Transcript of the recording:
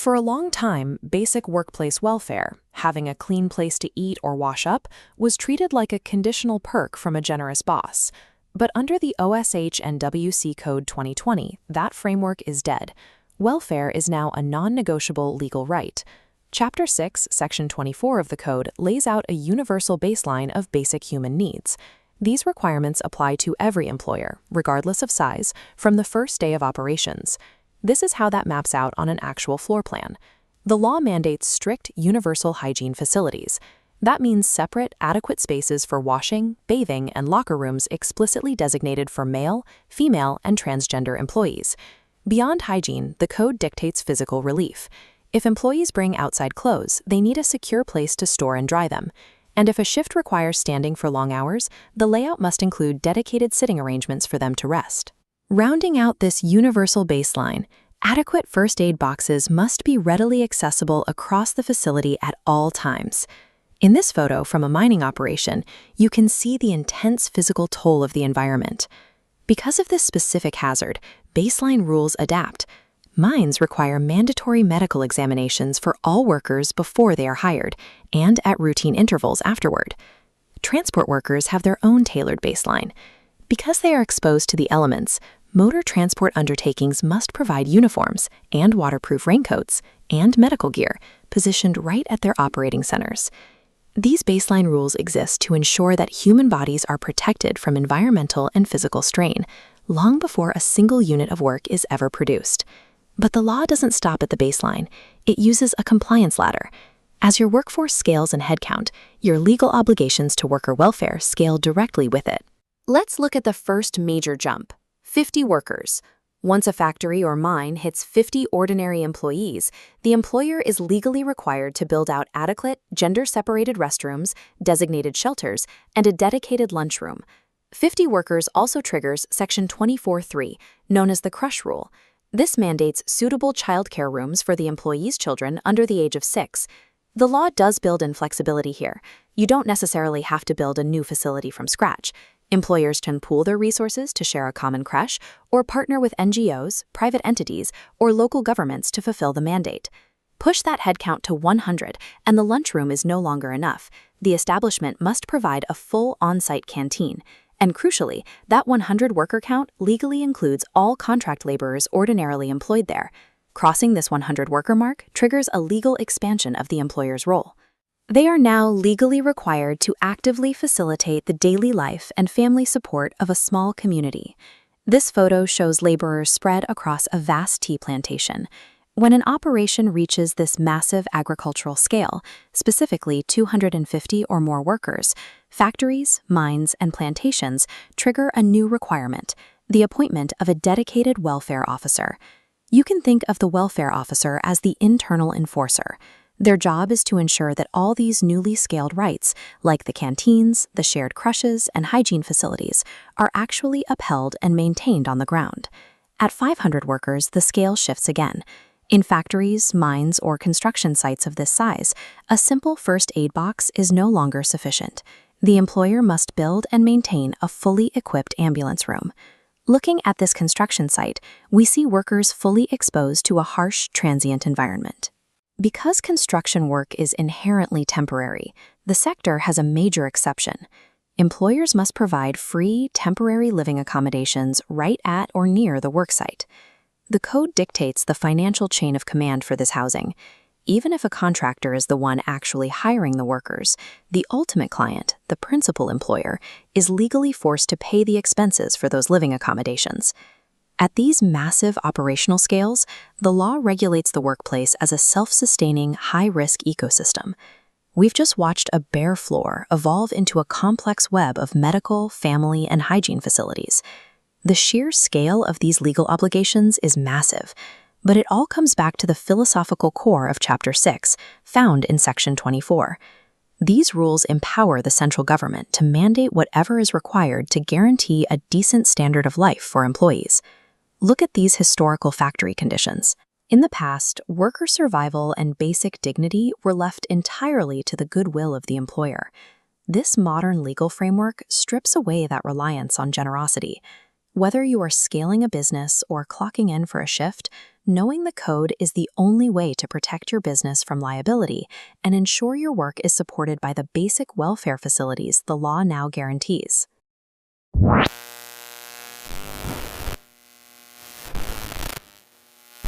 For a long time, basic workplace welfare, having a clean place to eat or wash up, was treated like a conditional perk from a generous boss. But under the OSHWC-Code 2020, that framework is dead. Welfare is now a non-negotiable legal right. Chapter 6, Section 24 of the Code lays out a universal baseline of basic human needs. These requirements apply to every employer, regardless of size, from the first day of operations. This is how that maps out on an actual floor plan. The law mandates strict universal hygiene facilities. That means separate, adequate spaces for washing, bathing, and locker rooms explicitly designated for male, female, and transgender employees. Beyond hygiene, the code dictates physical relief. If employees bring outside clothes, they need a secure place to store and dry them. And if a shift requires standing for long hours, the layout must include dedicated sitting arrangements for them to rest. Rounding out this universal baseline, adequate first aid boxes must be readily accessible across the facility at all times. In this photo from a mining operation, you can see the intense physical toll of the environment. Because of this specific hazard, baseline rules adapt. Mines require mandatory medical examinations for all workers before they are hired, and at routine intervals afterward. Transport workers have their own tailored baseline. Because they are exposed to the elements, motor transport undertakings must provide uniforms and waterproof raincoats and medical gear positioned right at their operating centers. These baseline rules exist to ensure that human bodies are protected from environmental and physical strain long before a single unit of work is ever produced. But the law doesn't stop at the baseline. It uses a compliance ladder. As your workforce scales in headcount, your legal obligations to worker welfare scale directly with it. Let's look at the first major jump: 50 workers. Once a factory or mine hits 50 ordinary employees, the employer is legally required to build out adequate, gender-separated restrooms, designated shelters, and a dedicated lunchroom. 50 workers also triggers Section 24(3, known as the crush rule. This mandates suitable childcare rooms for the employees' children under the age of 6. The law does build in flexibility here. You don't necessarily have to build a new facility from scratch. Employers can pool their resources to share a common creche or partner with NGOs, private entities, or local governments to fulfill the mandate. Push that headcount to 100, and the lunchroom is no longer enough. The establishment must provide a full on-site canteen. And crucially, that 100 worker count legally includes all contract laborers ordinarily employed there. Crossing this 100 worker mark triggers a legal expansion of the employer's role. They are now legally required to actively facilitate the daily life and family support of a small community. This photo shows laborers spread across a vast tea plantation. When an operation reaches this massive agricultural scale, specifically 250 or more workers, factories, mines, and plantations trigger a new requirement: the appointment of a dedicated welfare officer. You can think of the welfare officer as the internal enforcer. Their job is to ensure that all these newly scaled rights, like the canteens, the shared crushes, and hygiene facilities, are actually upheld and maintained on the ground. At 500 workers, the scale shifts again. In factories, mines, or construction sites of this size, a simple first aid box is no longer sufficient. The employer must build and maintain a fully equipped ambulance room. Looking at this construction site, we see workers fully exposed to a harsh, transient environment. Because construction work is inherently temporary, the sector has a major exception. Employers must provide free, temporary living accommodations right at or near the worksite. The code dictates the financial chain of command for this housing. Even if a contractor is the one actually hiring the workers, the ultimate client, the principal employer, is legally forced to pay the expenses for those living accommodations. At these massive operational scales, the law regulates the workplace as a self-sustaining, high-risk ecosystem. We've just watched a bare floor evolve into a complex web of medical, family, and hygiene facilities. The sheer scale of these legal obligations is massive, but it all comes back to the philosophical core of Chapter 6, found in Section 24. These rules empower the central government to mandate whatever is required to guarantee a decent standard of life for employees. Look at these historical factory conditions. In the past, worker survival and basic dignity were left entirely to the goodwill of the employer. This modern legal framework strips away that reliance on generosity. Whether you are scaling a business or clocking in for a shift, Knowing the code is the only way to protect your business from liability and ensure your work is supported by the basic welfare facilities the law now guarantees.